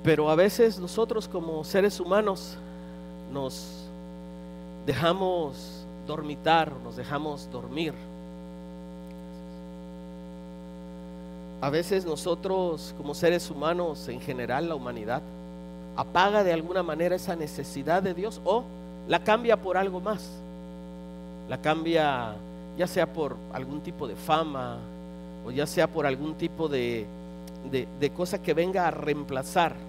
Pero a veces nosotros como seres humanos nos dejamos dormitar, nos dejamos dormir. A veces nosotros como seres humanos, en general la humanidad, apaga de alguna manera esa necesidad de Dios o la cambia por algo más. La cambia ya sea por algún tipo de fama o ya sea por algún tipo de cosa que venga a reemplazar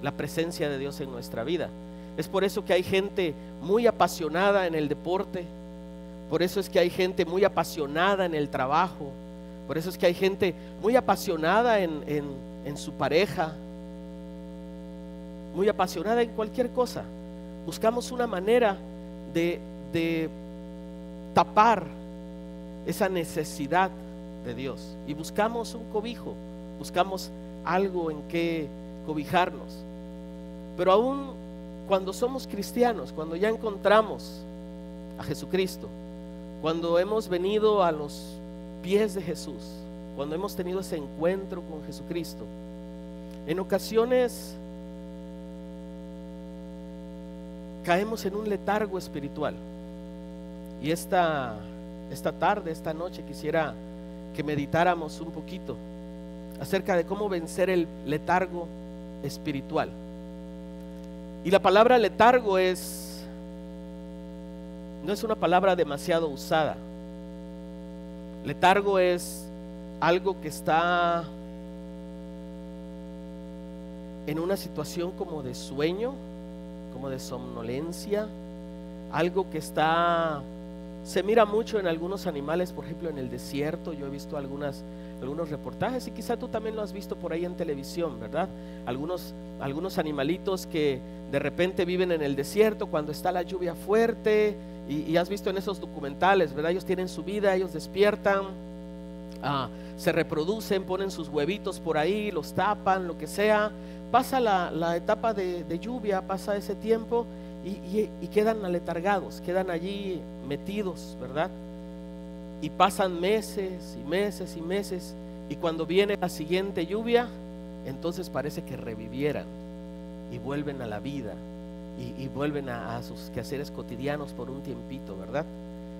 la presencia de Dios en nuestra vida. Es por eso que hay gente muy apasionada en el deporte, por eso es que hay gente muy apasionada en el trabajo, por eso es que hay gente muy apasionada en su pareja, muy apasionada en cualquier cosa. Buscamos una manera de tapar esa necesidad de Dios y buscamos un cobijo, buscamos algo en que cobijarnos. Pero aún cuando somos cristianos, cuando ya encontramos a Jesucristo, cuando hemos venido a los pies de Jesús, cuando hemos tenido ese encuentro con Jesucristo, en ocasiones caemos en un letargo espiritual. Y esta tarde, esta noche, quisiera que meditáramos un poquito acerca de cómo vencer el letargo espiritual. Y la palabra letargo no es una palabra demasiado usada. Letargo es algo que está en una situación como de sueño, como de somnolencia, algo que se mira mucho en algunos animales, por ejemplo en el desierto. Yo he visto algunos reportajes y quizá tú también lo has visto por ahí en televisión, ¿verdad? Algunos animalitos que de repente viven en el desierto cuando está la lluvia fuerte y has visto en esos documentales, ¿verdad? Ellos tienen su vida, ellos despiertan, se reproducen, ponen sus huevitos por ahí, los tapan, lo que sea. Pasa la etapa de lluvia, pasa ese tiempo y quedan aletargados, quedan allí metidos, ¿verdad? Y pasan meses y meses y meses, y cuando viene la siguiente lluvia, entonces parece que revivieran y vuelven a la vida y vuelven a sus quehaceres cotidianos por un tiempito, ¿verdad?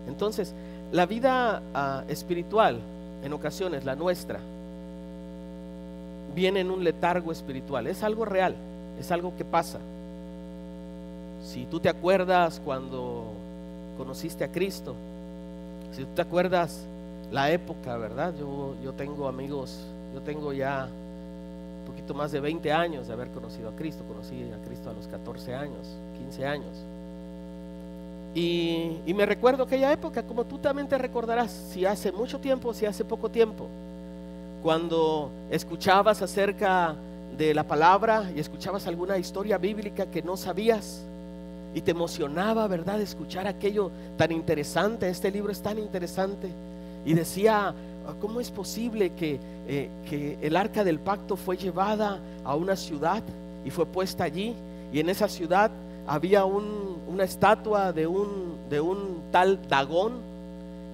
Entonces la vida espiritual, en ocasiones la nuestra, viene en un letargo espiritual. Es algo real, es algo que pasa. Si tú te acuerdas cuando conociste a Cristo, si tú te acuerdas la época, ¿verdad? Yo tengo amigos, yo tengo ya un poquito más de 20 años de haber conocido a Cristo. Conocí a Cristo a los 14 años, 15 años. Y me recuerdo aquella época, como tú también te recordarás, si hace mucho tiempo, si hace poco tiempo, cuando escuchabas acerca de la palabra y escuchabas alguna historia bíblica que no sabías y te emocionaba, ¿verdad?, escuchar aquello tan interesante. Este libro es tan interesante. Y decía, ¿cómo es posible que el arca del pacto fue llevada a una ciudad y fue puesta allí? Y en esa ciudad había una estatua de un tal Dagón,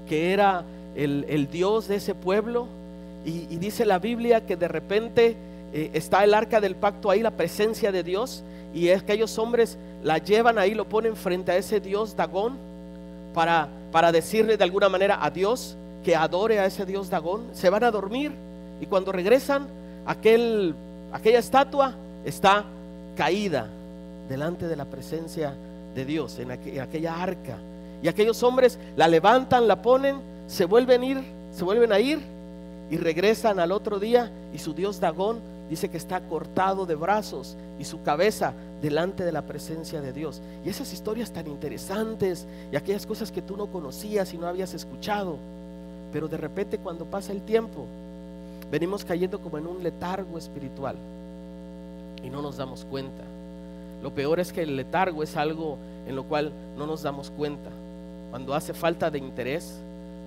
que era el dios de ese pueblo. Y dice la Biblia que de repente está el arca del pacto ahí, la presencia de Dios, y aquellos hombres la llevan ahí, lo ponen frente a ese dios Dagón para decirle de alguna manera a Dios que adore a ese dios Dagón. Se van a dormir y cuando regresan, aquella estatua está caída delante de la presencia de Dios en aquella arca, y aquellos hombres la levantan, la ponen, se vuelven a ir y regresan al otro día, y su dios Dagón dice que está cortado de brazos y su cabeza delante de la presencia de Dios. Y esas historias tan interesantes y aquellas cosas que tú no conocías y no habías escuchado, pero de repente cuando pasa el tiempo venimos cayendo como en un letargo espiritual y no nos damos cuenta. Lo peor es que el letargo es algo en lo cual no nos damos cuenta. Cuando hace falta de interés,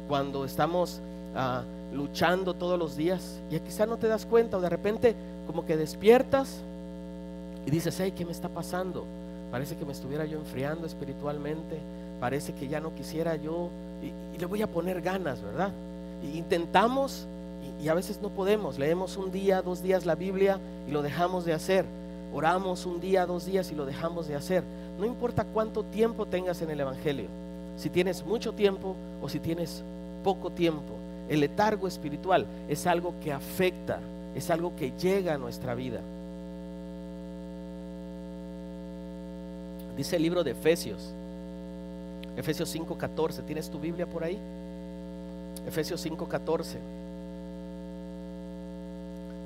cuando estamos luchando todos los días y quizá no te das cuenta, o de repente como que despiertas y dices, hey, ¿qué me está pasando? Parece que me estuviera yo enfriando espiritualmente, parece que ya no quisiera yo, y le voy a poner ganas, ¿verdad? Y intentamos y a veces no podemos. Leemos un día, 2 días la Biblia y lo dejamos de hacer. oramos un día, 2 días y lo dejamos de hacer. No importa cuánto tiempo tengas en el Evangelio, si tienes mucho tiempo o si tienes poco tiempo, el letargo espiritual es algo que afecta, es algo que llega a nuestra vida. Dice el libro de Efesios 5:14. ¿Tienes tu Biblia por ahí? Efesios 5:14.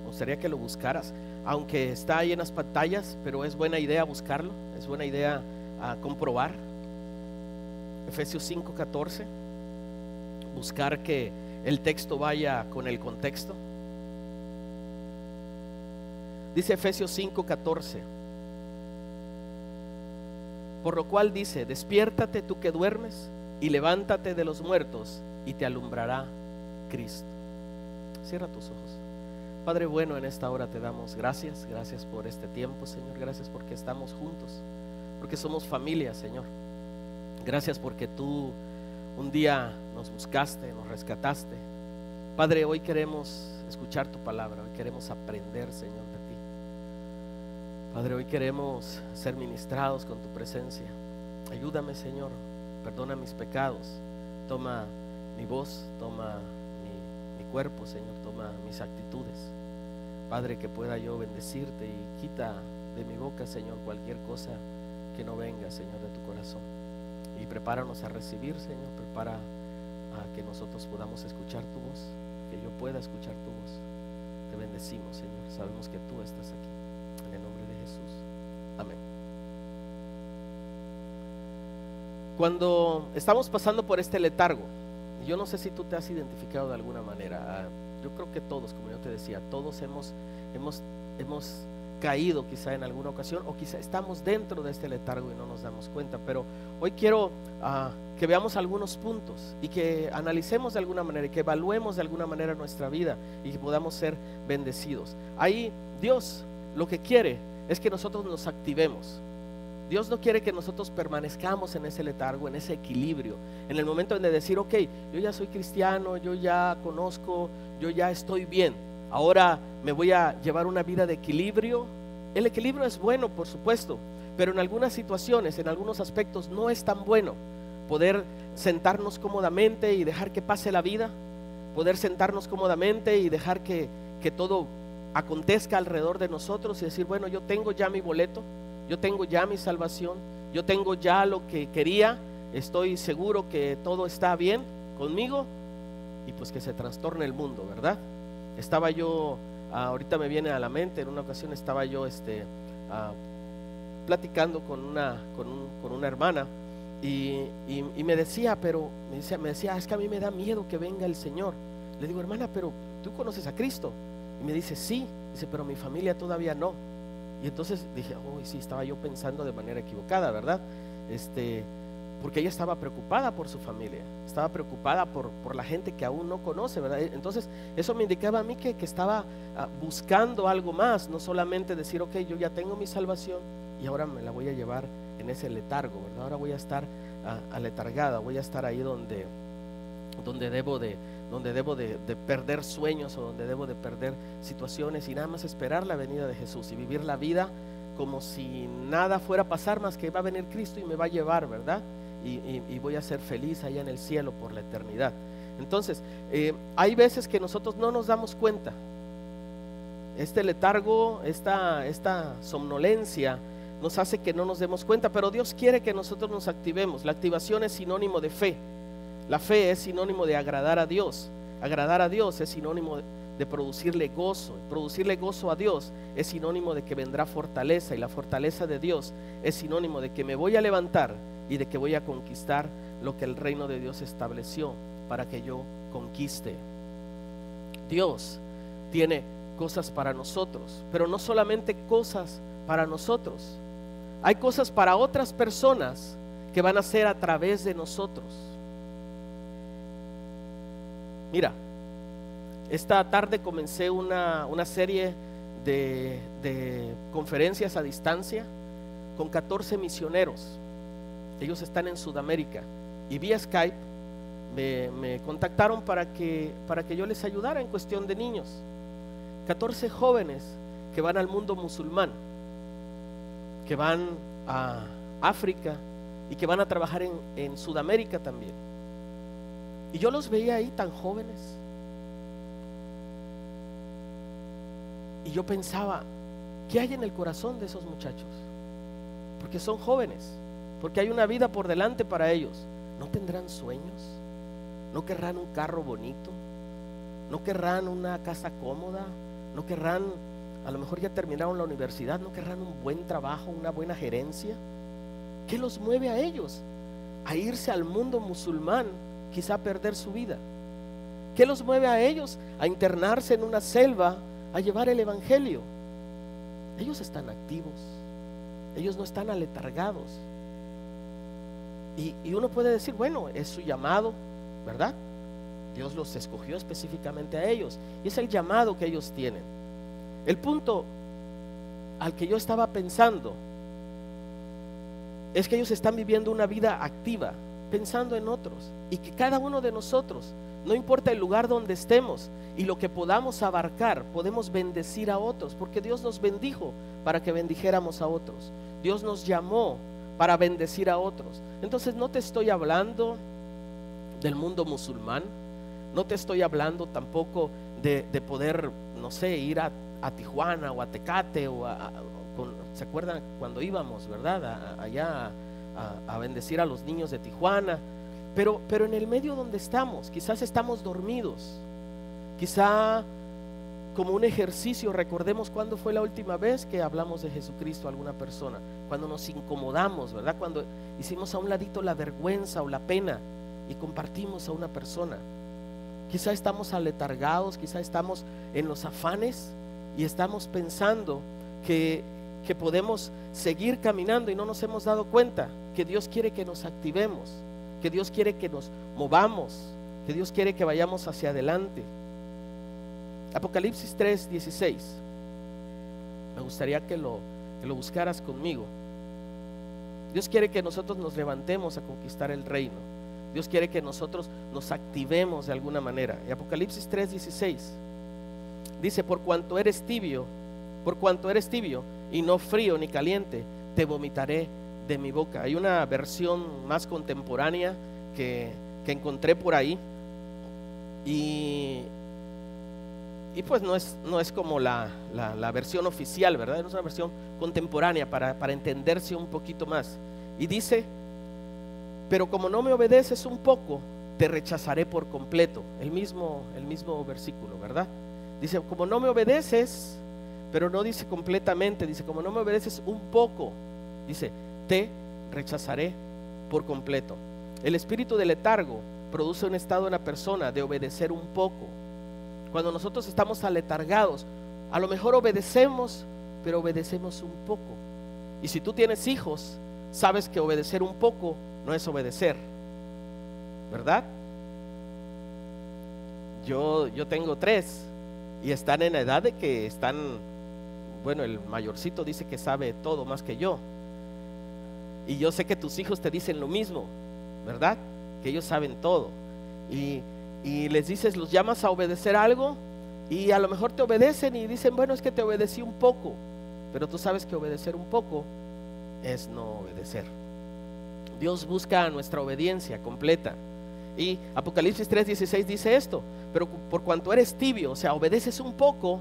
Me gustaría que lo buscaras, aunque está ahí en las pantallas, pero es buena idea buscarlo, es buena idea comprobar. Efesios 5:14. Buscar que el texto vaya con el contexto. Dice Efesios 5:14. Por lo cual dice: despiértate tú que duermes, y levántate de los muertos, y te alumbrará Cristo. Cierra tus ojos. Padre bueno, en esta hora te damos gracias. Gracias por este tiempo, Señor. Gracias porque estamos juntos, porque somos familia, Señor. Gracias porque tú un día nos buscaste, nos rescataste. Padre, hoy queremos escuchar tu palabra, hoy queremos aprender, Señor, de ti. Padre, hoy queremos ser ministrados con tu presencia. Ayúdame, Señor, perdona mis pecados. Toma mi voz, toma mi cuerpo, Señor, toma mis actitudes. Padre, que pueda yo bendecirte, y quita de mi boca, Señor, cualquier cosa que no venga, Señor, de tu corazón. Y prepáranos a recibir, Señor, prepara a que nosotros podamos escuchar tu voz, que yo pueda escuchar tu voz. Te bendecimos, Señor, sabemos que tú estás aquí. En el nombre de Jesús, amén. Cuando estamos pasando por este letargo, yo no sé si tú te has identificado de alguna manera. Yo creo que todos, como yo te decía, todos hemos caído quizá en alguna ocasión, o quizá estamos dentro de este letargo y no nos damos cuenta. Pero hoy quiero que veamos algunos puntos y que analicemos de alguna manera y que evaluemos de alguna manera nuestra vida y que podamos ser bendecidos. Ahí Dios lo que quiere es que nosotros nos activemos. Dios no quiere que nosotros permanezcamos en ese letargo, en ese equilibrio, en el momento de decir: ok, yo ya soy cristiano, yo ya conozco, yo ya estoy bien, ahora me voy a llevar una vida de equilibrio. El equilibrio es bueno, por supuesto, pero en algunas situaciones, en algunos aspectos no es tan bueno. Poder sentarnos cómodamente y dejar que pase la vida, poder sentarnos cómodamente y dejar que todo acontezca alrededor de nosotros y decir: bueno, yo tengo ya mi boleto, yo tengo ya mi salvación, yo tengo ya lo que quería, estoy seguro que todo está bien conmigo, y pues que se trastorne el mundo, ¿verdad? Estaba yo, ahorita me viene a la mente, en una ocasión estaba yo platicando con una hermana y me decía, es que a mí me da miedo que venga el Señor. Le digo: hermana, pero ¿tú conoces a Cristo? Y me dice: sí. Dice: pero mi familia todavía no. Y entonces dije: oh, sí, estaba yo pensando de manera equivocada, ¿verdad? Porque ella estaba preocupada por su familia, estaba preocupada por la gente que aún no conoce, ¿verdad? Entonces eso me indicaba a mí que estaba buscando algo más, no solamente decir: ok, yo ya tengo mi salvación y ahora me la voy a llevar en ese letargo, ¿verdad? Ahora voy a estar aletargada, voy a estar ahí donde debo de perder sueños, o donde debo de perder situaciones, y nada más esperar la venida de Jesús y vivir la vida como si nada fuera a pasar, más que va a venir Cristo y me va a llevar, ¿verdad? Y voy a ser feliz allá en el cielo por la eternidad. Entonces, hay veces que nosotros no nos damos cuenta. Este letargo, esta somnolencia nos hace que no nos demos cuenta, pero Dios quiere que nosotros nos activemos. La activación es sinónimo de fe. La fe es sinónimo de agradar a Dios. Agradar a Dios es sinónimo de producirle gozo. Producirle gozo a Dios es sinónimo de que vendrá fortaleza, y la fortaleza de Dios es sinónimo de que me voy a levantar y de que voy a conquistar lo que el reino de Dios estableció para que yo conquiste. Dios tiene cosas para nosotros, pero no solamente cosas para nosotros. Hay cosas para otras personas que van a ser a través de nosotros. Mira, esta tarde comencé una serie de conferencias a distancia con 14 misioneros. Ellos están en Sudamérica, y vía Skype me contactaron para que yo les ayudara en cuestión de niños. 14 jóvenes que van al mundo musulmán. que van a África y que van a trabajar en Sudamérica también. Y yo los veía ahí tan jóvenes. Y yo pensaba, ¿qué hay en el corazón de esos muchachos? Porque son jóvenes, porque hay una vida por delante para ellos. ¿No tendrán sueños? ¿No querrán un carro bonito? ¿No querrán una casa cómoda? ¿No querrán, a lo mejor ya terminaron la universidad, no querrán un buen trabajo, una buena gerencia? ¿Qué los mueve a ellos a irse al mundo musulmán, quizá a perder su vida? ¿Qué los mueve a ellos a internarse en una selva a llevar el evangelio? Ellos están activos, ellos no están aletargados. Y uno puede decir, bueno, es su llamado, ¿verdad? Dios los escogió específicamente a ellos y es el llamado que ellos tienen. El punto al que yo estaba pensando es que ellos están viviendo una vida activa, pensando en otros, y que cada uno de nosotros, no importa el lugar donde estemos y lo que podamos abarcar, podemos bendecir a otros, porque Dios nos bendijo para que bendijéramos a otros. Dios nos llamó para bendecir a otros. Entonces no te estoy hablando del mundo musulmán, no te estoy hablando tampoco de poder, no sé, ir a Tijuana o a Tecate o ¿se acuerdan cuando íbamos, verdad? Allá a bendecir a los niños de Tijuana. Pero en el medio donde estamos, quizás estamos dormidos. Quizá como un ejercicio recordemos cuándo fue la última vez que hablamos de Jesucristo a alguna persona. Cuando nos incomodamos, ¿verdad? Cuando hicimos a un ladito la vergüenza o la pena y compartimos a una persona. Quizá estamos aletargados, quizá estamos en los afanes y estamos pensando que podemos seguir caminando y no nos hemos dado cuenta que Dios quiere que nos activemos, que Dios quiere que nos movamos, que Dios quiere que vayamos hacia adelante. Apocalipsis 3:16. Me gustaría que lo buscaras conmigo. Dios quiere que nosotros nos levantemos a conquistar el reino. Dios quiere que nosotros nos activemos de alguna manera. Y Apocalipsis 3:16 dice: por cuanto eres tibio y no frío ni caliente, te vomitaré de mi boca. Hay una versión más contemporánea que encontré por ahí y pues no es como la versión oficial, ¿verdad? Es una versión contemporánea para entenderse un poquito más. Y dice: pero como no me obedeces un poco, te rechazaré por completo. El mismo versículo, ¿verdad? Dice: como no me obedeces, pero no dice completamente, dice: como no me obedeces un poco, dice: te rechazaré por completo. El espíritu de letargo produce un estado en la persona de obedecer un poco. Cuando nosotros estamos aletargados, a lo mejor obedecemos, pero obedecemos un poco. Y si tú tienes hijos, sabes que obedecer un poco no es obedecer, ¿verdad? Yo tengo 3 y están en la edad de que están, bueno, el mayorcito dice que sabe todo más que yo. Y yo sé que tus hijos te dicen lo mismo, ¿verdad? Que ellos saben todo. Y les dices, los llamas a obedecer algo y a lo mejor te obedecen y dicen: bueno, es que te obedecí un poco. Pero tú sabes que obedecer un poco es no obedecer. Dios busca nuestra obediencia completa. Y Apocalipsis 3:16 dice esto: pero por cuanto eres tibio, o sea, obedeces un poco,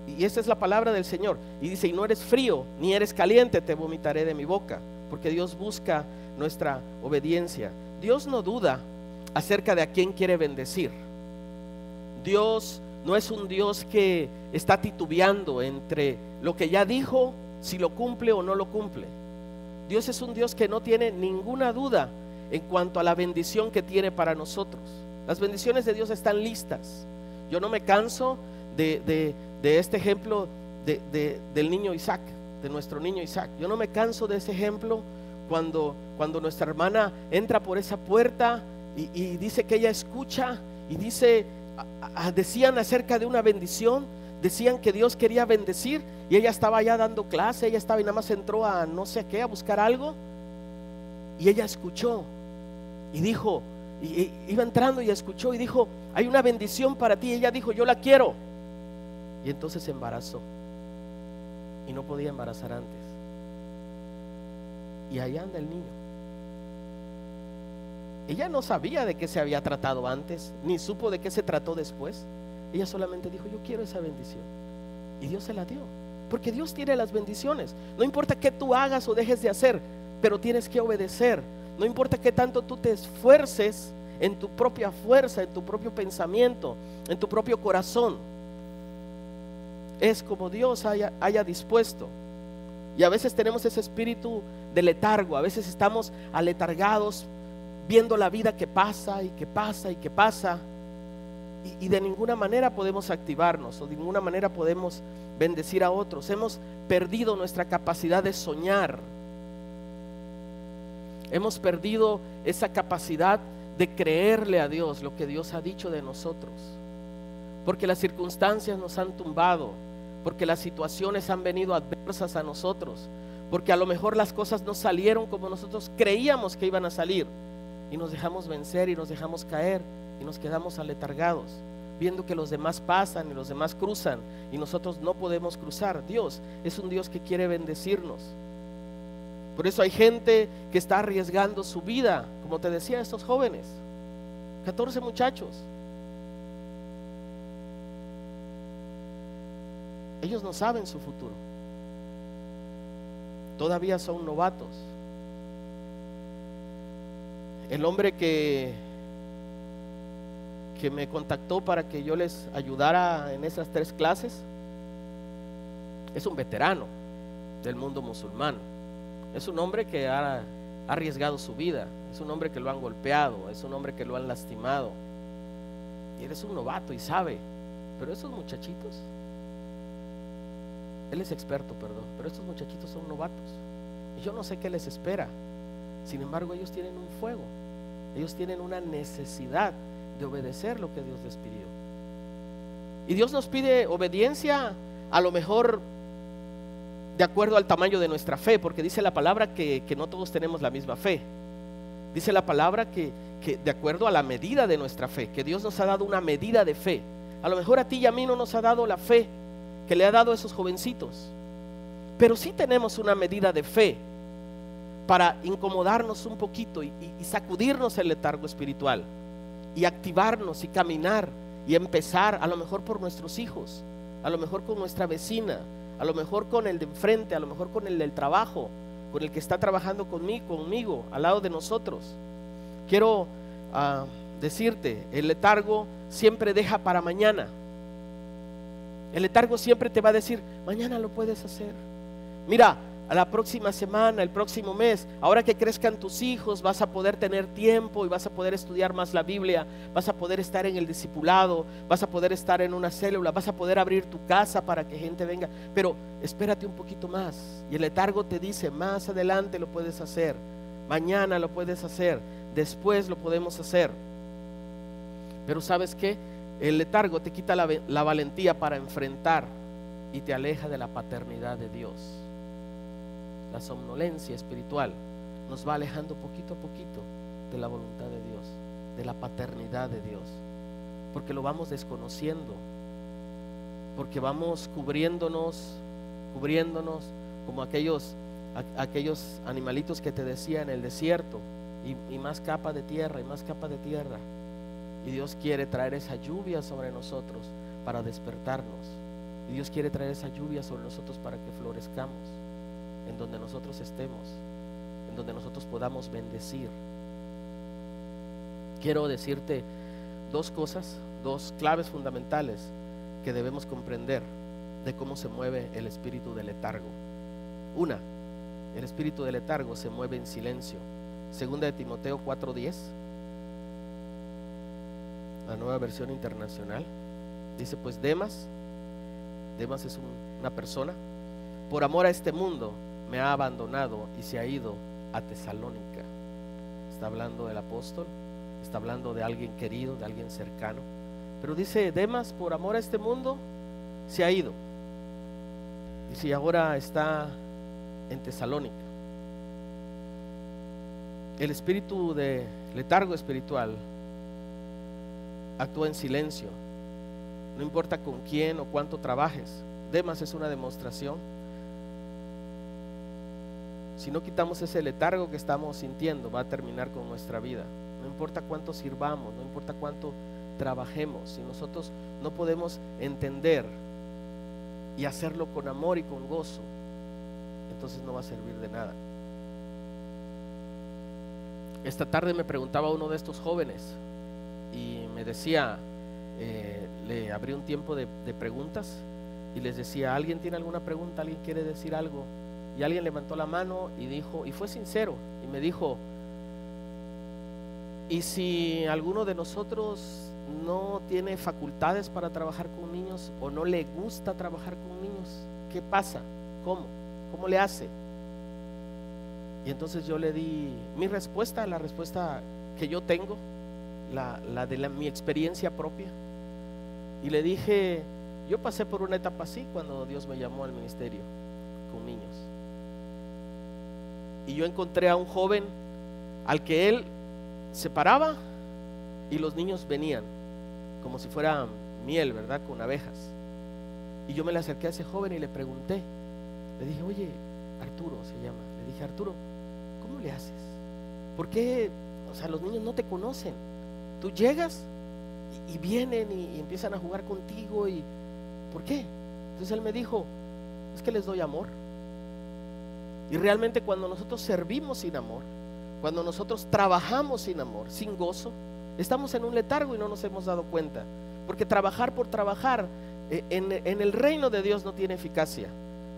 y esta es la palabra del Señor, y dice: y no eres frío ni eres caliente, te vomitaré de mi boca. Porque Dios busca nuestra obediencia. Dios no duda acerca de a quién quiere bendecir. Dios no es un Dios que está titubeando entre lo que ya dijo, si lo cumple o no lo cumple. Dios es un Dios que no tiene ninguna duda en cuanto a la bendición que tiene para nosotros. Las bendiciones de Dios están listas. Yo no me canso de este ejemplo del niño Isaac, de nuestro niño Isaac. Yo no me canso de ese ejemplo cuando nuestra hermana entra por esa puerta y dice que ella escucha y dice, decían acerca de una bendición, decían que Dios quería bendecir y ella estaba allá dando clase, ella estaba y nada más entró a no sé qué, a buscar algo, y ella escuchó y dijo, y iba entrando y escuchó y dijo: hay una bendición para ti. Y ella dijo: yo la quiero. Y entonces se embarazó y no podía embarazar antes. y ahí anda el niño. Ella no sabía de qué se había tratado antes, ni supo de qué se trató después. Ella solamente dijo: yo quiero esa bendición, y Dios se la dio, porque Dios tiene las bendiciones. No importa qué tú hagas o dejes de hacer, pero tienes que obedecer. No importa qué tanto tú te esfuerces en tu propia fuerza, en tu propio pensamiento, en tu propio corazón, es como Dios haya dispuesto. Y a veces tenemos ese espíritu de letargo, a veces estamos aletargados viendo la vida que pasa y que pasa y que pasa, y de ninguna manera podemos activarnos, o de ninguna manera podemos bendecir a otros. Hemos perdido nuestra capacidad de soñar, hemos perdido esa capacidad de creerle a Dios lo que Dios ha dicho de nosotros, porque las circunstancias nos han tumbado, porque las situaciones han venido adversas a nosotros, porque a lo mejor las cosas no salieron como nosotros creíamos que iban a salir, y nos dejamos vencer y nos dejamos caer y nos quedamos aletargados, viendo que los demás pasan y los demás cruzan y nosotros no podemos cruzar. Dios es un Dios que quiere bendecirnos. Por eso hay gente que está arriesgando su vida, como te decía, estos jóvenes, 14 muchachos. Ellos no saben su futuro, todavía son novatos. El hombre que me contactó para que yo les ayudara en esas 3 clases es un veterano del mundo musulmán. Es un hombre que ha arriesgado su vida, es un hombre que lo han golpeado, es un hombre que lo han lastimado, y él es un novato y sabe. Pero esos muchachitos, él es experto, perdón, pero estos muchachitos son novatos y yo no sé qué les espera. Sin embargo, ellos tienen un fuego, ellos tienen una necesidad de obedecer lo que Dios les pidió. Y Dios nos pide obediencia, a lo mejor de acuerdo al tamaño de nuestra fe, porque dice la palabra que no todos tenemos la misma fe. Dice la palabra que de acuerdo a la medida de nuestra fe, que Dios nos ha dado una medida de fe. A lo mejor a ti y a mí no nos ha dado la fe que le ha dado a esos jovencitos, pero sí tenemos una medida de fe para incomodarnos un poquito y sacudirnos el letargo espiritual y activarnos y caminar y empezar, a lo mejor por nuestros hijos, a lo mejor con nuestra vecina, a lo mejor con el de enfrente, a lo mejor con el del trabajo, con el que está trabajando conmigo, al lado de nosotros. Quiero decirte, el letargo siempre deja para mañana. El letargo siempre te va a decir: mañana lo puedes hacer. Mira, a la próxima semana, el próximo mes, ahora que crezcan tus hijos, vas a poder tener tiempo y vas a poder estudiar más la Biblia, vas a poder estar en el discipulado, vas a poder estar en una célula, vas a poder abrir tu casa para que gente venga, pero espérate un poquito más. Y el letargo te dice: más adelante lo puedes hacer, mañana lo puedes hacer, después lo podemos hacer. Pero ¿sabes qué? El letargo te quita la valentía para enfrentar y te aleja de la paternidad de Dios. La somnolencia espiritual nos va alejando poquito a poquito de la voluntad de Dios, de la paternidad de Dios, porque lo vamos desconociendo, porque vamos cubriéndonos como aquellos animalitos que te decía en el desierto, y más capa de tierra y más capa de tierra. Y Dios quiere traer esa lluvia sobre nosotros para despertarnos, y Dios quiere traer esa lluvia sobre nosotros para que florezcamos en donde nosotros estemos, en donde nosotros podamos bendecir. Quiero decirte 2 cosas, 2 claves fundamentales que debemos comprender de cómo se mueve el espíritu de letargo. Una, el espíritu de letargo se mueve en silencio. Segunda de Timoteo 4:10, la Nueva Versión Internacional, dice: pues Demas es una persona, por amor a este mundo me ha abandonado y se ha ido a Tesalónica. Está hablando del apóstol, está hablando de alguien querido, de alguien cercano, pero dice: Demas, por amor a este mundo, se ha ido. Dice: y ahora está en Tesalónica. El espíritu de letargo espiritual actúa en silencio, no importa con quién o cuánto trabajes. Demas es una demostración. Si no quitamos ese letargo que estamos sintiendo, va a terminar con nuestra vida. No importa cuánto sirvamos, no importa cuánto trabajemos, si nosotros no podemos entender y hacerlo con amor y con gozo, entonces no va a servir de nada. Esta tarde me preguntaba uno de estos jóvenes y me decía, le abrí un tiempo de preguntas y les decía, ¿alguien tiene alguna pregunta? ¿Alguien quiere decir algo? Y alguien levantó la mano y dijo, y fue sincero, y me dijo, ¿y si alguno de nosotros no tiene facultades para trabajar con niños o no le gusta trabajar con niños? ¿Qué pasa? ¿Cómo le hace? Y entonces yo le di mi respuesta, la respuesta que yo tengo, la de mi experiencia propia. Y le dije, yo pasé por una etapa así cuando Dios me llamó al ministerio con niños. Y yo encontré a un joven al que él se paraba y los niños venían como si fuera miel, ¿verdad? Con abejas. Y yo me le acerqué a ese joven y le pregunté, le dije, oye, Arturo se llama, le dije, Arturo, ¿cómo le haces? ¿Por qué? O sea, los niños no te conocen. Tú llegas y vienen y empiezan a jugar contigo y ¿por qué? Entonces él me dijo, es que les doy amor. Y realmente cuando nosotros servimos sin amor, cuando nosotros trabajamos sin amor, sin gozo, estamos en un letargo y no nos hemos dado cuenta. Porque trabajar por trabajar en el reino de Dios no tiene eficacia.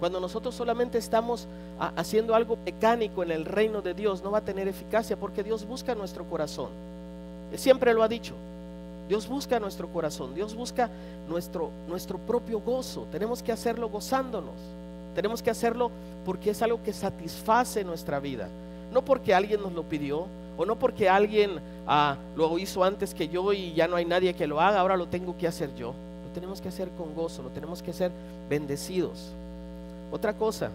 Cuando nosotros solamente estamos haciendo algo mecánico en el reino de Dios, no va a tener eficacia, porque Dios busca nuestro corazón. Él siempre lo ha dicho. Dios busca nuestro corazón, Dios busca nuestro propio gozo. Tenemos que hacerlo gozándonos. Tenemos que hacerlo porque es algo que satisface nuestra vida. No porque alguien nos lo pidió, o no porque alguien lo hizo antes que yo y ya no hay nadie que lo haga, ahora lo tengo que hacer yo. Lo tenemos que hacer con gozo, lo tenemos que hacer bendecidos. Otra cosa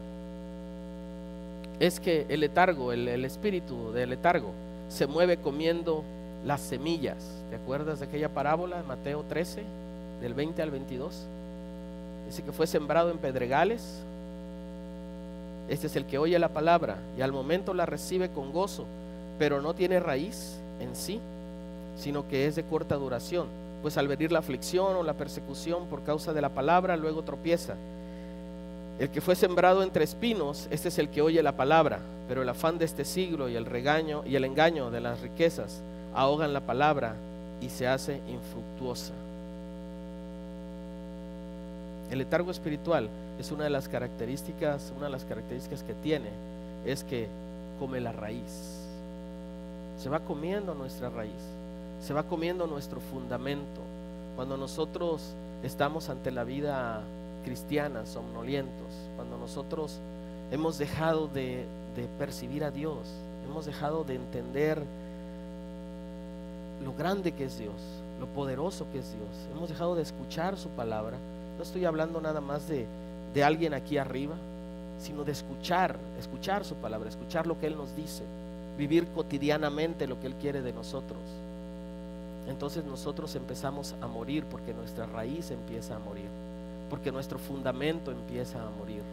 es que el letargo, el espíritu del letargo, se mueve comiendo las semillas. ¿Te acuerdas de aquella parábola de Mateo 13, del 20 al 22? Dice que fue sembrado en pedregales. Este es el que oye la palabra y al momento la recibe con gozo, pero no tiene raíz en sí, sino que es de corta duración, pues al venir la aflicción o la persecución por causa de la palabra, luego tropieza. El que fue sembrado entre espinos, este es el que oye la palabra, pero el afán de este siglo y el regaño y el engaño de las riquezas ahogan la palabra y se hace infructuosa. El letargo espiritual es una de las características que tiene, es que come la raíz. Se va comiendo nuestra raíz, se va comiendo nuestro fundamento. Cuando nosotros estamos ante la vida cristiana somnolientos, cuando nosotros hemos dejado de percibir a Dios, hemos dejado de entender lo grande que es Dios, lo poderoso que es Dios, hemos dejado de escuchar su palabra. No estoy hablando nada más de alguien aquí arriba, sino de escuchar su palabra, escuchar lo que Él nos dice, vivir cotidianamente lo que Él quiere de nosotros. Entonces nosotros empezamos a morir, porque nuestra raíz empieza a morir, porque nuestro fundamento empieza a morir.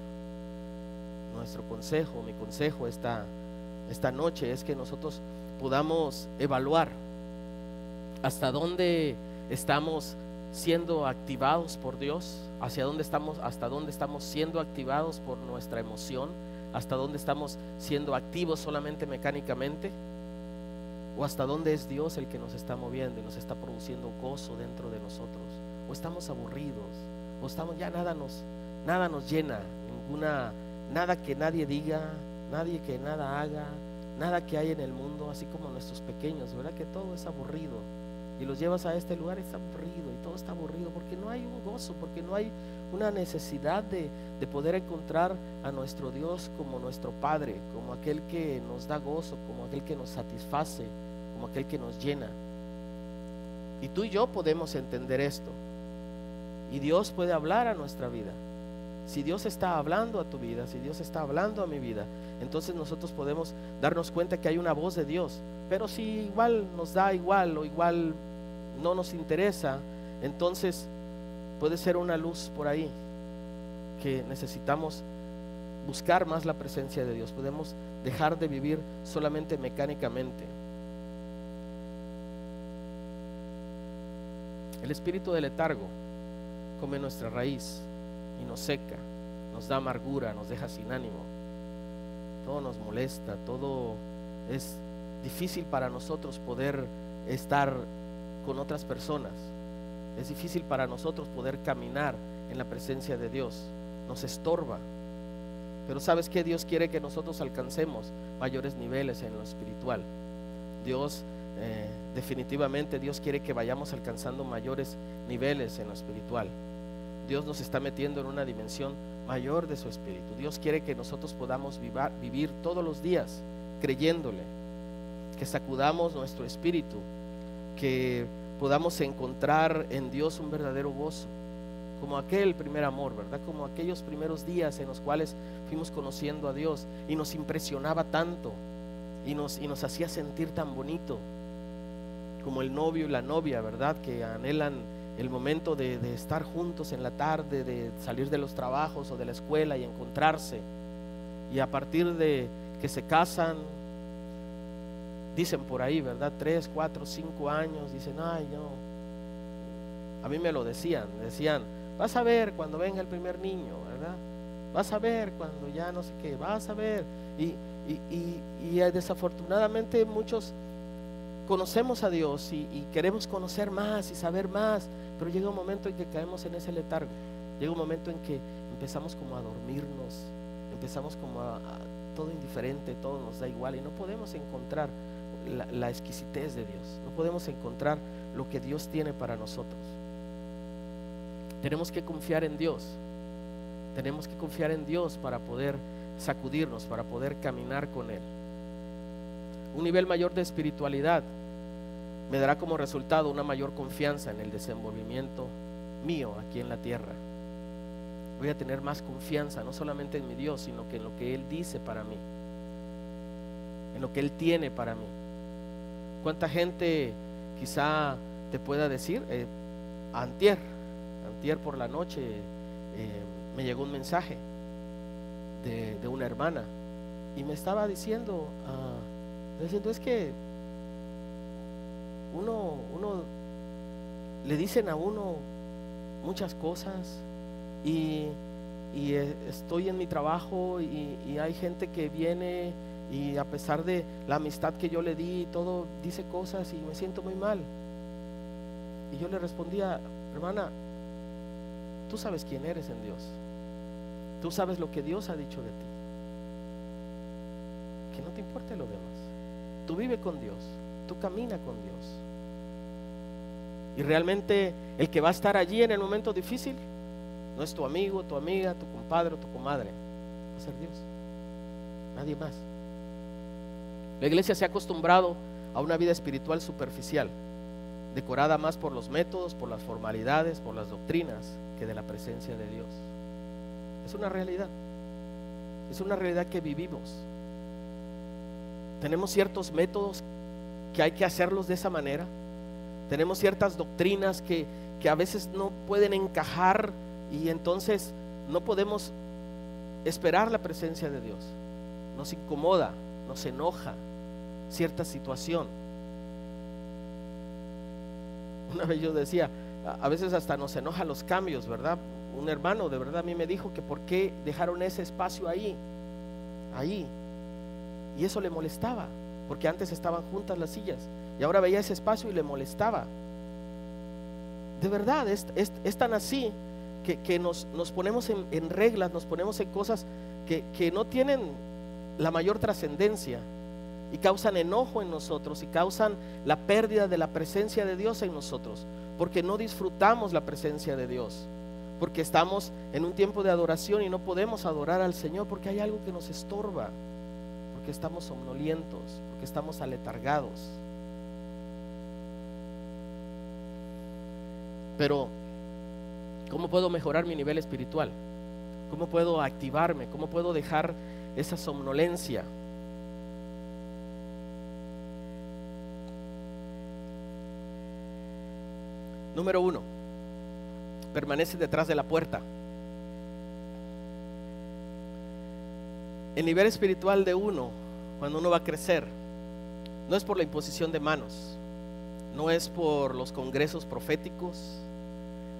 Mi consejo esta noche es que nosotros podamos evaluar hasta dónde estamos siendo activados por Dios, hasta dónde estamos siendo activados por nuestra emoción, hasta dónde estamos siendo activos solamente mecánicamente, o hasta dónde es Dios el que nos está moviendo y nos está produciendo gozo dentro de nosotros, o estamos aburridos, o estamos ya nada nos llena, nada que nadie diga, nadie que nada haga, nada que hay en el mundo, así como nuestros pequeños, ¿verdad? Que todo es aburrido. Y los llevas a este lugar, está aburrido, y todo está aburrido, porque no hay un gozo, porque no hay una necesidad de poder encontrar a nuestro Dios como nuestro Padre, como aquel que nos da gozo, como aquel que nos satisface, como aquel que nos llena. Y tú y yo podemos entender esto, y Dios puede hablar a nuestra vida. Si Dios está hablando a tu vida, si Dios está hablando a mi vida, entonces nosotros podemos darnos cuenta que hay una voz de Dios. Pero si igual nos da igual, o igual no nos interesa, entonces puede ser una luz por ahí que necesitamos buscar más la presencia de Dios, podemos dejar de vivir solamente mecánicamente. El espíritu de letargo come nuestra raíz y nos seca, nos da amargura, nos deja sin ánimo, todo nos molesta, todo es difícil para nosotros poder estar con otras personas, es difícil para nosotros poder caminar en la presencia de Dios, nos estorba. Pero ¿sabes qué? Dios quiere que nosotros alcancemos mayores niveles en lo espiritual. Dios, definitivamente Dios quiere que vayamos alcanzando mayores niveles en lo espiritual. Dios nos está metiendo en una dimensión mayor de su espíritu. Dios quiere que nosotros podamos vivir todos los días creyéndole, que sacudamos nuestro espíritu, que podamos encontrar en Dios un verdadero gozo, como aquel primer amor, ¿verdad? Como aquellos primeros días en los cuales fuimos conociendo a Dios y nos impresionaba tanto y nos hacía sentir tan bonito, como el novio y la novia, ¿verdad? Que anhelan el momento de estar juntos en la tarde, de salir de los trabajos o de la escuela y encontrarse, y a partir de que se casan, dicen por ahí, ¿verdad? 3, 4, 5 años, dicen, ay, no. A mí me lo decían, vas a ver cuando venga el primer niño, ¿verdad? Vas a ver cuando ya no sé qué, vas a ver. Y desafortunadamente muchos conocemos a Dios y queremos conocer más y saber más, pero llega un momento en que caemos en ese letargo, llega un momento en que empezamos como a dormirnos, empezamos como a todo indiferente, todo nos da igual y no podemos encontrar la exquisitez de Dios, no podemos encontrar lo que Dios tiene para nosotros. Tenemos que confiar en Dios, tenemos que confiar en Dios para poder sacudirnos, para poder caminar con Él. Un nivel mayor de espiritualidad me dará como resultado una mayor confianza en el desenvolvimiento mío aquí en la tierra. Voy a tener más confianza no solamente en mi Dios, sino que en lo que Él dice para mí, en lo que Él tiene para mí. ¿Cuánta gente quizá te pueda decir? Antier por la noche me llegó un mensaje de una hermana y me estaba diciendo es que uno le dicen a uno muchas cosas y estoy en mi trabajo y hay gente que viene y a pesar de la amistad que yo le di todo, dice cosas y me siento muy mal. Y yo le respondía, hermana, tú sabes quién eres en Dios, tú sabes lo que Dios ha dicho de ti, que no te importe lo demás. Tú vive con Dios, tú camina con Dios. Y realmente el que va a estar allí en el momento difícil no es tu amigo, tu amiga, tu compadre o tu comadre, va a ser Dios, nadie más. La iglesia se ha acostumbrado a una vida espiritual superficial, decorada más por los métodos, por las formalidades, por las doctrinas, que de la presencia de Dios. Es una realidad que vivimos. Tenemos ciertos métodos que hay que hacerlos de esa manera. Tenemos ciertas doctrinas que a veces no pueden encajar y entonces no podemos esperar la presencia de Dios. Nos incomoda, nos enoja cierta situación. Una vez yo decía, a veces hasta nos enoja los cambios, ¿verdad? Un hermano de verdad a mí me dijo que por qué dejaron ese espacio ahí, y eso le molestaba, porque antes estaban juntas las sillas y ahora veía ese espacio y le molestaba. De verdad, es tan así que nos ponemos en reglas, nos ponemos en cosas que no tienen la mayor trascendencia y causan enojo en nosotros y causan la pérdida de la presencia de Dios en nosotros, porque no disfrutamos la presencia de Dios, porque estamos en un tiempo de adoración y no podemos adorar al Señor porque hay algo que nos estorba, porque estamos somnolientos, porque estamos aletargados. Pero ¿cómo puedo mejorar mi nivel espiritual? ¿Cómo puedo activarme? ¿Cómo puedo dejar esa somnolencia? Número 1, permanece detrás de la puerta. El nivel espiritual de uno, cuando uno va a crecer, no es por la imposición de manos, no es por los congresos proféticos,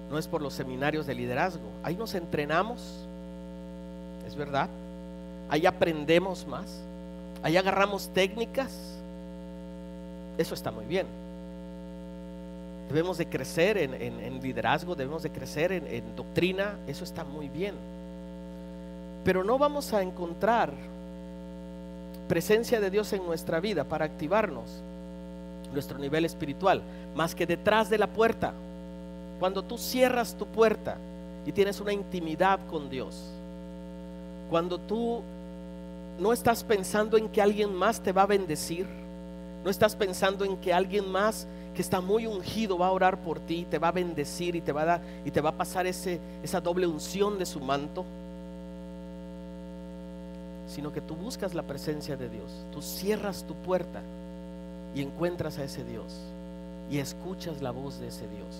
no es por los seminarios de liderazgo. Ahí nos entrenamos, es verdad, ahí aprendemos más, ahí agarramos técnicas, eso está muy bien. Debemos de crecer en liderazgo, debemos de crecer en doctrina, eso está muy bien. Pero no vamos a encontrar presencia de Dios en nuestra vida para activarnos nuestro nivel espiritual, más que detrás de la puerta. Cuando tú cierras tu puerta y tienes una intimidad con Dios, cuando tú no estás pensando en que alguien más te va a bendecir, no estás pensando en que alguien más que está muy ungido va a orar por ti, te va a bendecir y te va a dar y te va a pasar esa doble unción de su manto, sino que tú buscas la presencia de Dios, tú cierras tu puerta y encuentras a ese Dios y escuchas la voz de ese Dios.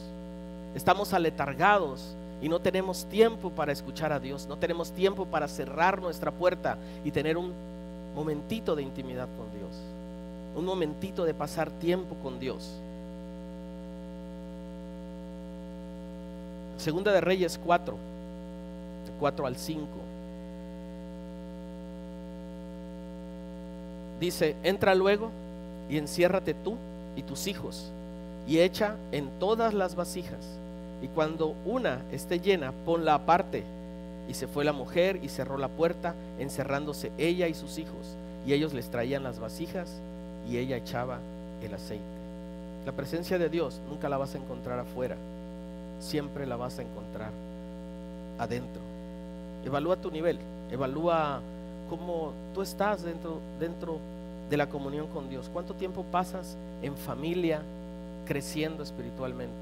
Estamos aletargados y no tenemos tiempo para escuchar a Dios, no tenemos tiempo para cerrar nuestra puerta y tener un momentito de intimidad con Dios, un momentito de pasar tiempo con Dios. Segunda de Reyes 4, de 4 al 5. Dice: entra luego y enciérrate tú y tus hijos y echa en todas las vasijas, y cuando una esté llena, ponla aparte. Y se fue la mujer y cerró la puerta, encerrándose ella y sus hijos, y ellos les traían las vasijas y ella echaba el aceite. La presencia de Dios nunca la vas a encontrar afuera, siempre la vas a encontrar adentro. Evalúa tu nivel, evalúa cómo tú estás dentro de la comunión con Dios. ¿Cuánto tiempo pasas en familia creciendo espiritualmente?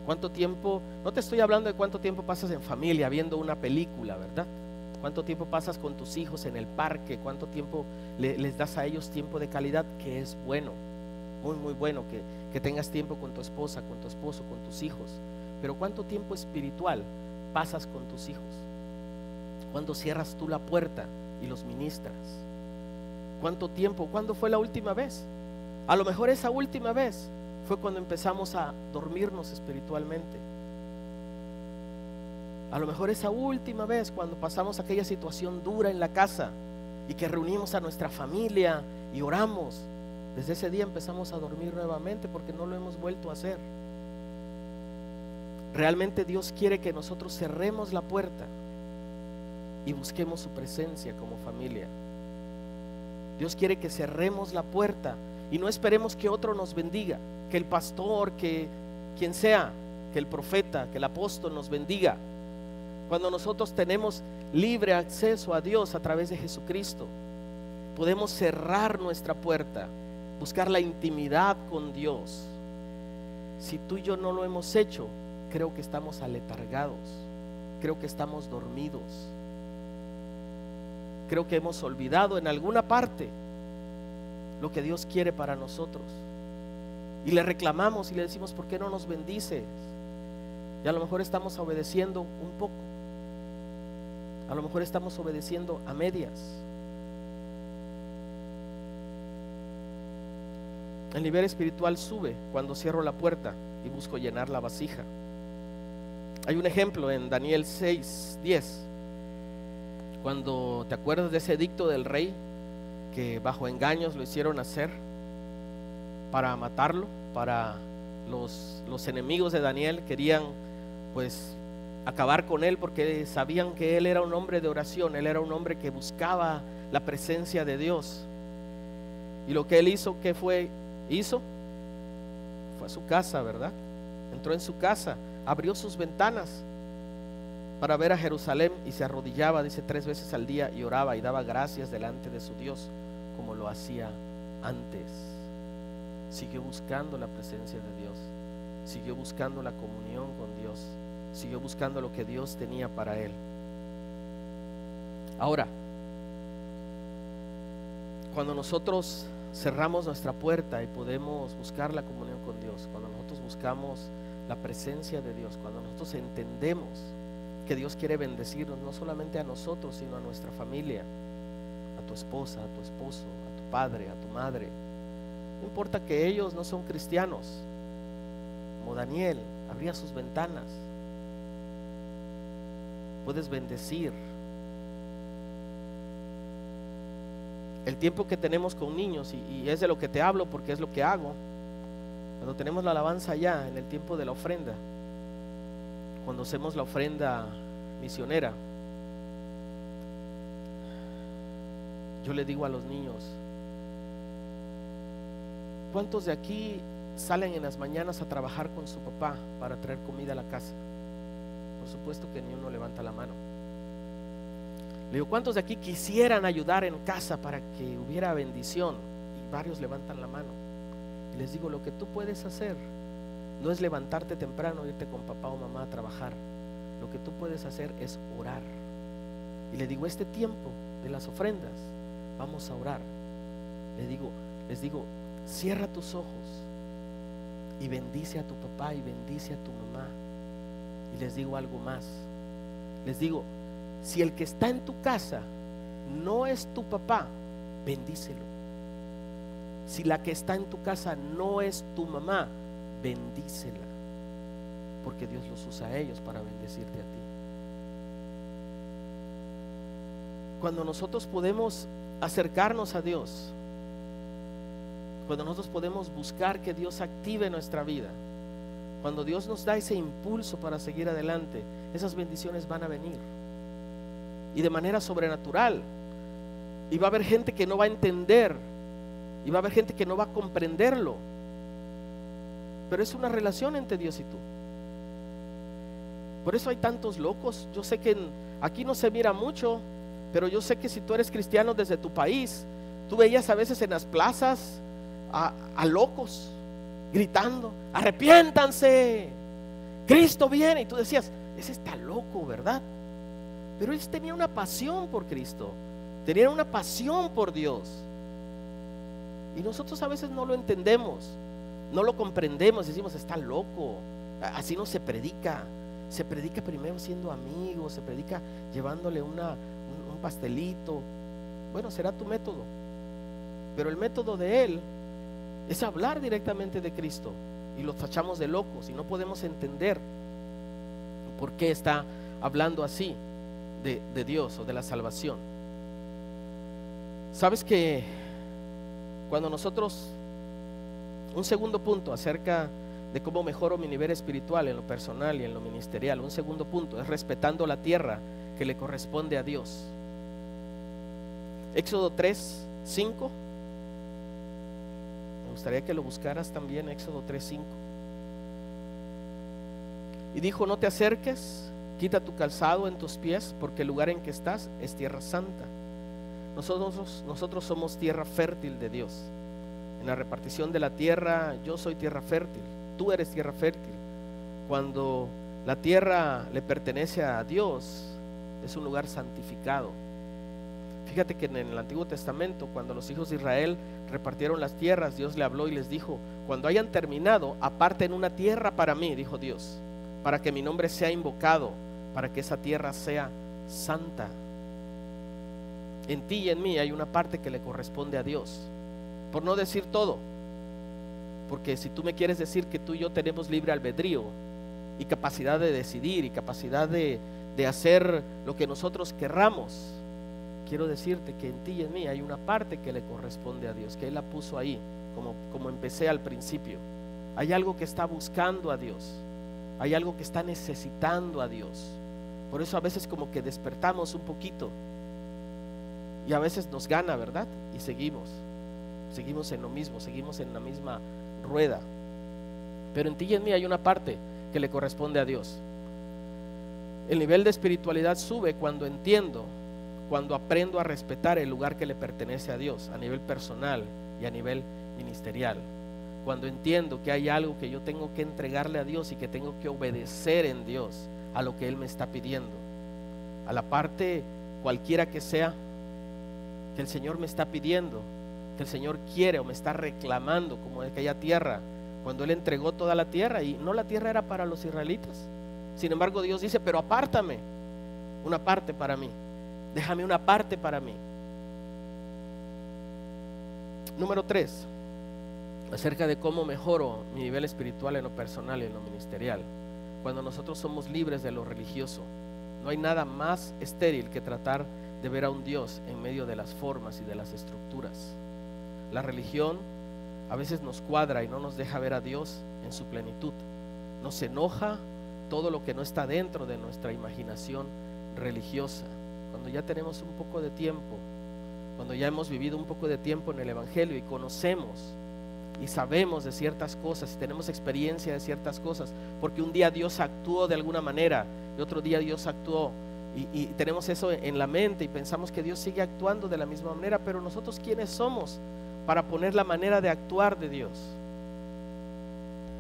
¿Cuánto tiempo? No te estoy hablando de cuánto tiempo pasas en familia viendo una película, ¿verdad? ¿Cuánto tiempo pasas con tus hijos en el parque? ¿Cuánto tiempo les das a ellos tiempo de calidad? Que es bueno, muy muy bueno que tengas tiempo con tu esposa, con tu esposo, con tus hijos. Pero ¿cuánto tiempo espiritual pasas con tus hijos? ¿Cuándo cierras tú la puerta y los ministras? ¿Cuánto tiempo? ¿Cuándo fue la última vez? A lo mejor esa última vez fue cuando empezamos a dormirnos espiritualmente. A lo mejor esa última vez cuando pasamos aquella situación dura en la casa y que reunimos a nuestra familia y oramos. Desde ese día empezamos a dormir nuevamente porque no lo hemos vuelto a hacer. Realmente Dios quiere que nosotros cerremos la puerta y busquemos su presencia como familia. Dios quiere que cerremos la puerta y no esperemos que otro nos bendiga, que el pastor, que quien sea, que el profeta, que el apóstol nos bendiga. Cuando nosotros tenemos libre acceso a Dios a través de Jesucristo, podemos cerrar nuestra puerta, buscar la intimidad con Dios. Si tú y yo no lo hemos hecho, creo que estamos aletargados, creo que estamos dormidos, creo que hemos olvidado en alguna parte lo que Dios quiere para nosotros y le reclamamos y le decimos: ¿por qué no nos bendices? Y a lo mejor estamos obedeciendo un poco, a lo mejor estamos obedeciendo a medias. El nivel espiritual sube cuando cierro la puerta y busco llenar la vasija. Hay un ejemplo en Daniel 6:10, cuando te acuerdas de ese edicto del rey que bajo engaños lo hicieron hacer para matarlo, para los enemigos de Daniel querían pues acabar con él porque sabían que él era un hombre de oración, él era un hombre que buscaba la presencia de Dios. Y lo que él hizo, ¿qué fue? Fue a su casa, ¿verdad? Entró en su casa, abrió sus ventanas para ver a Jerusalén y se arrodillaba, dice, 3 veces al día y oraba y daba gracias delante de su Dios como lo hacía antes. Siguió buscando la presencia de Dios, siguió buscando la comunión con Dios, siguió buscando lo que Dios tenía para él. Ahora, cuando nosotros cerramos nuestra puerta y podemos buscar la comunión con Dios, cuando nosotros buscamos la presencia de Dios, cuando nosotros entendemos que Dios quiere bendecirnos no solamente a nosotros sino a nuestra familia, tu esposa, a tu esposo, a tu padre, a tu madre. No importa que ellos no son cristianos, como Daniel, abría sus ventanas. Puedes bendecir. El tiempo que tenemos con niños, y es de lo que te hablo porque es lo que hago, cuando tenemos la alabanza ya en el tiempo de la ofrenda, cuando hacemos la ofrenda misionera, yo le digo a los niños: ¿cuántos de aquí salen en las mañanas a trabajar con su papá para traer comida a la casa? Por supuesto que ni uno levanta la mano. Le digo: ¿cuántos de aquí quisieran ayudar en casa para que hubiera bendición? Y varios levantan la mano. Y les digo: lo que tú puedes hacer no es levantarte temprano e irte con papá o mamá a trabajar. Lo que tú puedes hacer es orar. Y le digo: este tiempo de las ofrendas vamos a orar. Les digo: cierra tus ojos y bendice a tu papá y bendice a tu mamá. Y les digo algo más. Les digo: si el que está en tu casa no es tu papá, bendícelo. Si la que está en tu casa no es tu mamá, bendícela, porque Dios los usa a ellos para bendecirte a ti. Cuando nosotros podemos acercarnos a Dios, cuando nosotros podemos buscar que Dios active nuestra vida, cuando Dios nos da ese impulso para seguir adelante, esas bendiciones van a venir, y de manera sobrenatural. Y va a haber gente que no va a entender, y va a haber gente que no va a comprenderlo, pero es una relación entre Dios y tú. Por eso hay tantos locos. Yo sé que aquí no se mira mucho, pero yo sé que si tú eres cristiano desde tu país, tú veías a veces en las plazas a locos gritando: arrepiéntanse, Cristo viene. Y tú decías: ese está loco, ¿verdad? Pero ellos tenían una pasión por Cristo, tenían una pasión por Dios. Y nosotros a veces no lo entendemos, no lo comprendemos, decimos: está loco, así no se predica. Se predica primero siendo amigos, se predica llevándole un pastelito. Bueno, será tu método, pero el método de él es hablar directamente de Cristo, y los tachamos de locos y no podemos entender por qué está hablando así de Dios o de la salvación. Sabes que cuando nosotros, un segundo punto acerca de cómo mejoro mi nivel espiritual en lo personal y en lo ministerial, un segundo punto es respetando la tierra que le corresponde a Dios. Éxodo 3:5. Me gustaría que lo buscaras también, Éxodo 3:5. Y dijo: no te acerques, quita tu calzado en tus pies, porque el lugar en que estás es tierra santa. Nosotros somos tierra fértil de Dios. En la repartición de la tierra, yo soy tierra fértil, tú eres tierra fértil. Cuando la tierra le pertenece a Dios, es un lugar santificado. Fíjate que en el Antiguo Testamento, cuando los hijos de Israel repartieron las tierras, Dios le habló y les dijo: cuando hayan terminado, aparten una tierra para mí, dijo Dios, para que mi nombre sea invocado, para que esa tierra sea santa. En ti y en mí hay una parte que le corresponde a Dios, por no decir todo, porque si tú me quieres decir que tú y yo tenemos libre albedrío y capacidad de decidir y capacidad de hacer lo que nosotros querramos, quiero decirte que en ti y en mí hay una parte que le corresponde a Dios, que Él la puso ahí, como empecé al principio. Hay algo que está buscando a Dios, hay algo que está necesitando a Dios. Por eso a veces como que despertamos un poquito y a veces nos gana, ¿verdad? Y seguimos en lo mismo, seguimos en la misma rueda. Pero en ti y en mí hay una parte que le corresponde a Dios. El nivel de espiritualidad sube cuando entiendo, cuando aprendo a respetar el lugar que le pertenece a Dios, a nivel personal y a nivel ministerial. Cuando entiendo que hay algo que yo tengo que entregarle a Dios y que tengo que obedecer en Dios a lo que Él me está pidiendo, a la parte cualquiera que sea que el Señor me está pidiendo, que el Señor quiere o me está reclamando, como aquella tierra, cuando Él entregó toda la tierra, y no la tierra era para los israelitas. Sin embargo, Dios dice: pero apártame una parte para mí, déjame una parte para mí. Número 3, acerca de cómo mejoro mi nivel espiritual en lo personal y en lo ministerial. Cuando nosotros somos libres de lo religioso, no hay nada más estéril que tratar de ver a un Dios en medio de las formas y de las estructuras. La religión a veces nos cuadra y no nos deja ver a Dios en su plenitud. Nos enoja todo lo que no está dentro de nuestra imaginación religiosa. Cuando ya tenemos un poco de tiempo, cuando ya hemos vivido un poco de tiempo en el Evangelio y conocemos y sabemos de ciertas cosas y tenemos experiencia de ciertas cosas, porque un día Dios actuó de alguna manera y otro día Dios actuó, y tenemos eso en la mente y pensamos que Dios sigue actuando de la misma manera, pero nosotros ¿quiénes somos para poner la manera de actuar de Dios?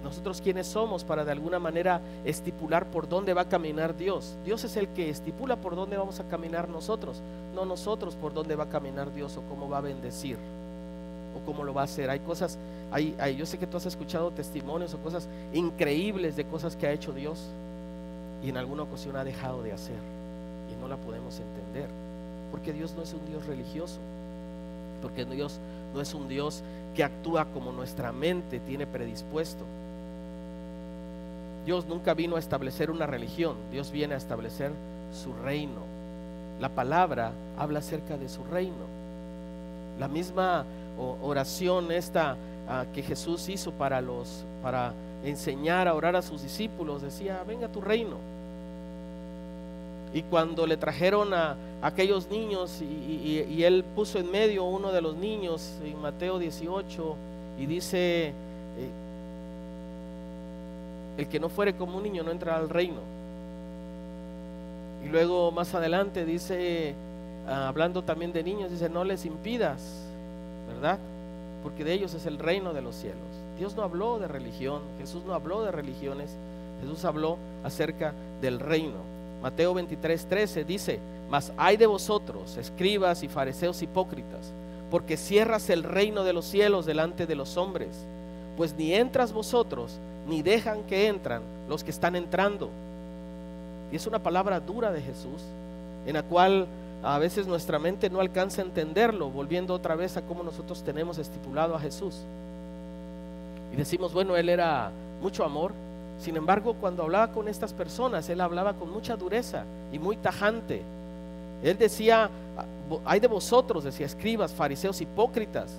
Nosotros ¿quiénes somos para de alguna manera estipular por dónde va a caminar Dios? Dios es el que estipula por dónde vamos a caminar nosotros, no nosotros por dónde va a caminar Dios o cómo va a bendecir o cómo lo va a hacer. Hay cosas, yo sé que tú has escuchado testimonios o cosas increíbles de cosas que ha hecho Dios y en alguna ocasión ha dejado de hacer y no la podemos entender, porque Dios no es un Dios religioso, porque Dios no es un Dios que actúa como nuestra mente tiene predispuesto. Dios nunca vino a establecer una religión, Dios viene a establecer su reino. La palabra habla acerca de su reino. La misma oración esta que Jesús hizo para enseñar a orar a sus discípulos, decía: venga tu reino. Y cuando le trajeron a aquellos niños y él puso en medio uno de los niños en Mateo 18 y dice: el que no fuere como un niño no entrará al reino. Y luego más adelante dice, hablando también de niños, dice: no les impidas, ¿verdad? Porque de ellos es el reino de los cielos. Dios no habló de religión, Jesús no habló de religiones, Jesús habló acerca del reino. Mateo 23:13 dice: mas hay de vosotros, escribas y fariseos hipócritas, porque cierras el reino de los cielos delante de los hombres, pues ni entras vosotros, ni dejan que entran los que están entrando. Y es una palabra dura de Jesús, en la cual a veces nuestra mente no alcanza a entenderlo, volviendo otra vez a cómo nosotros tenemos estipulado a Jesús. Y decimos: bueno, Él era mucho amor. Sin embargo, cuando hablaba con estas personas, Él hablaba con mucha dureza y muy tajante. Él decía: hay de vosotros, decía, escribas, fariseos hipócritas,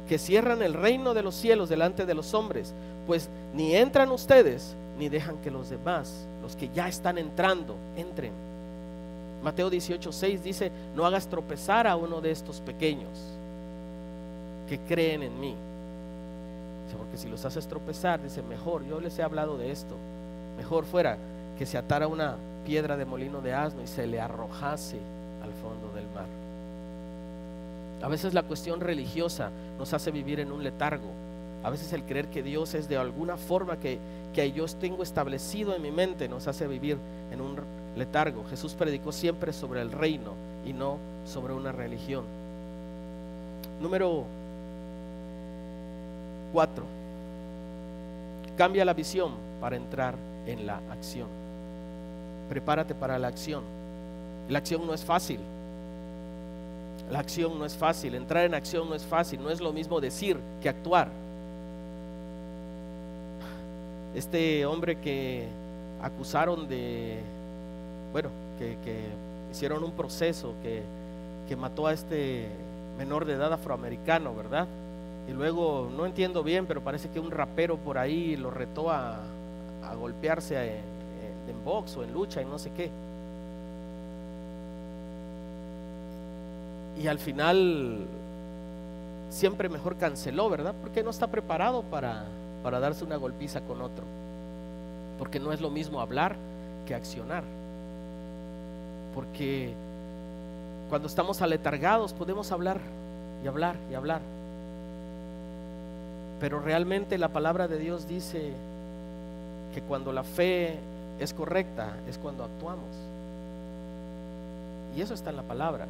que cierran el reino de los cielos delante de los hombres, pues ni entran ustedes, ni dejan que los demás, los que ya están entrando, entren. Mateo 18:6 dice: no hagas tropezar a uno de estos pequeños que creen en mí. Porque si los haces tropezar, dice, mejor, yo les he hablado de esto, mejor fuera que se atara una piedra de molino de asno y se le arrojase al fondo del mar. A veces la cuestión religiosa nos hace vivir en un letargo. A veces el creer que Dios es de alguna forma que yo tengo establecido en mi mente nos hace vivir en un letargo. Jesús predicó siempre sobre el reino y no sobre una religión. Número 4, cambia la visión para entrar en la acción. Prepárate para la acción. La acción no es fácil. La acción no es fácil. Entrar en acción no es fácil. No es lo mismo decir que actuar. Este hombre que acusaron de, bueno, que hicieron un proceso que mató a este menor de edad afroamericano, ¿verdad? Y luego, no entiendo bien, pero parece que un rapero por ahí lo retó a golpearse en box o en lucha y no sé qué. Y al final siempre mejor canceló, ¿verdad? Porque no está preparado para darse una golpiza con otro. Porque no es lo mismo hablar que accionar. Porque cuando estamos aletargados podemos hablar y hablar y hablar. Pero realmente la palabra de Dios dice que cuando la fe es correcta es cuando actuamos. Y eso está en la palabra.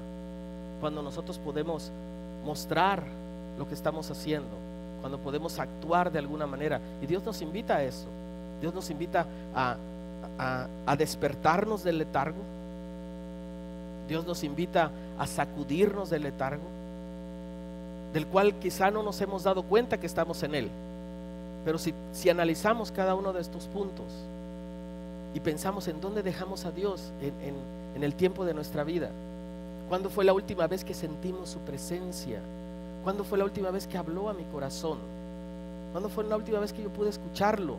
Cuando nosotros podemos mostrar lo que estamos haciendo, cuando podemos actuar de alguna manera. Y Dios nos invita a eso. Dios nos invita a despertarnos del letargo. Dios nos invita a sacudirnos del letargo. del cual quizá no nos hemos dado cuenta que estamos en él. Pero si analizamos cada uno de estos puntos y pensamos en dónde dejamos a Dios en el tiempo de nuestra vida, ¿cuándo fue la última vez que sentimos su presencia? ¿Cuándo fue la última vez que habló a mi corazón? ¿Cuándo fue la última vez que yo pude escucharlo?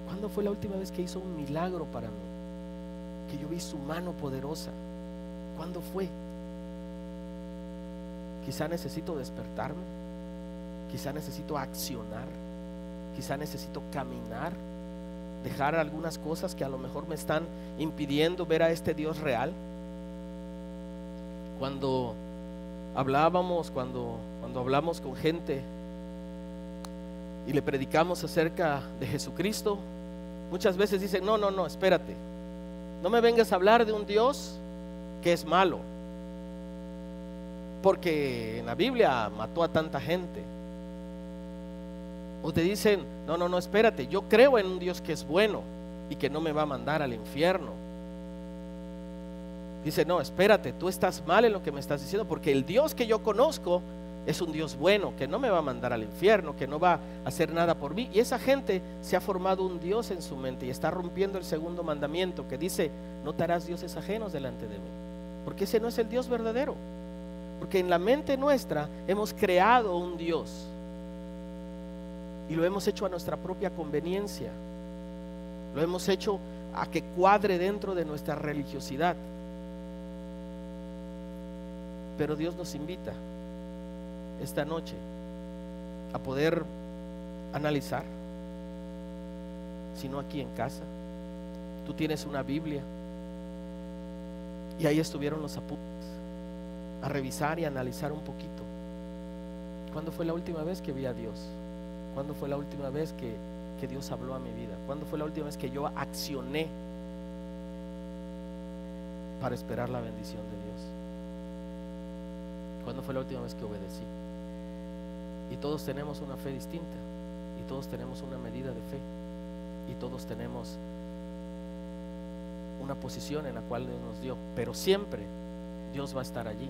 ¿Cuándo fue la última vez que hizo un milagro para mí? Que yo vi su mano poderosa. ¿Cuándo fue? Quizá necesito despertarme, quizá necesito accionar, quizá necesito caminar, dejar algunas cosas que a lo mejor me están impidiendo ver a este Dios real. Cuando hablamos con gente y le predicamos acerca de Jesucristo, muchas veces dicen: no, espérate, no me vengas a hablar de un Dios que es malo, porque en la Biblia mató a tanta gente. O te dicen: no, espérate, yo creo en un Dios que es bueno y que no me va a mandar al infierno. Dice: no, espérate, tú estás mal en lo que me estás diciendo, porque el Dios que yo conozco es un Dios bueno, que no me va a mandar al infierno, que no va a hacer nada por mí. Y esa gente se ha formado un Dios en su mente y está rompiendo el segundo mandamiento, que dice: no te harás dioses ajenos delante de mí, porque ese no es el Dios verdadero. Porque en la mente nuestra hemos creado un Dios y lo hemos hecho a nuestra propia conveniencia, lo hemos hecho a que cuadre dentro de nuestra religiosidad. Pero Dios nos invita esta noche a poder analizar, si no aquí en casa. Tú tienes una Biblia y ahí estuvieron los apuntes, a revisar y analizar un poquito. ¿Cuándo fue la última vez que vi a Dios? ¿Cuándo fue la última vez que Dios habló a mi vida? ¿Cuándo fue la última vez que yo accioné para esperar la bendición de Dios? ¿Cuándo fue la última vez que obedecí? Y todos tenemos una fe distinta, y todos tenemos una medida de fe, y todos tenemos una posición en la cual Dios nos dio, pero siempre Dios va a estar allí.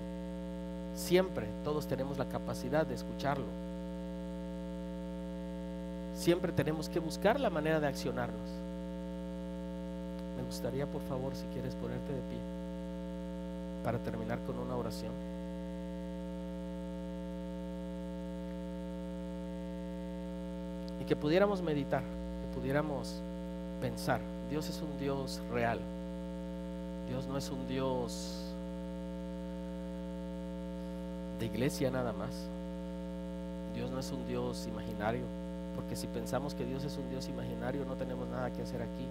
Siempre todos tenemos la capacidad de escucharlo. Siempre tenemos que buscar la manera de accionarnos. Me gustaría, por favor, si quieres ponerte de pie para terminar con una oración. Y que pudiéramos meditar, que pudiéramos pensar: Dios es un Dios real. Dios no es un Dios de iglesia nada más. Dios no es un Dios imaginario, porque si pensamos que Dios es un Dios imaginario, no tenemos nada que hacer aquí.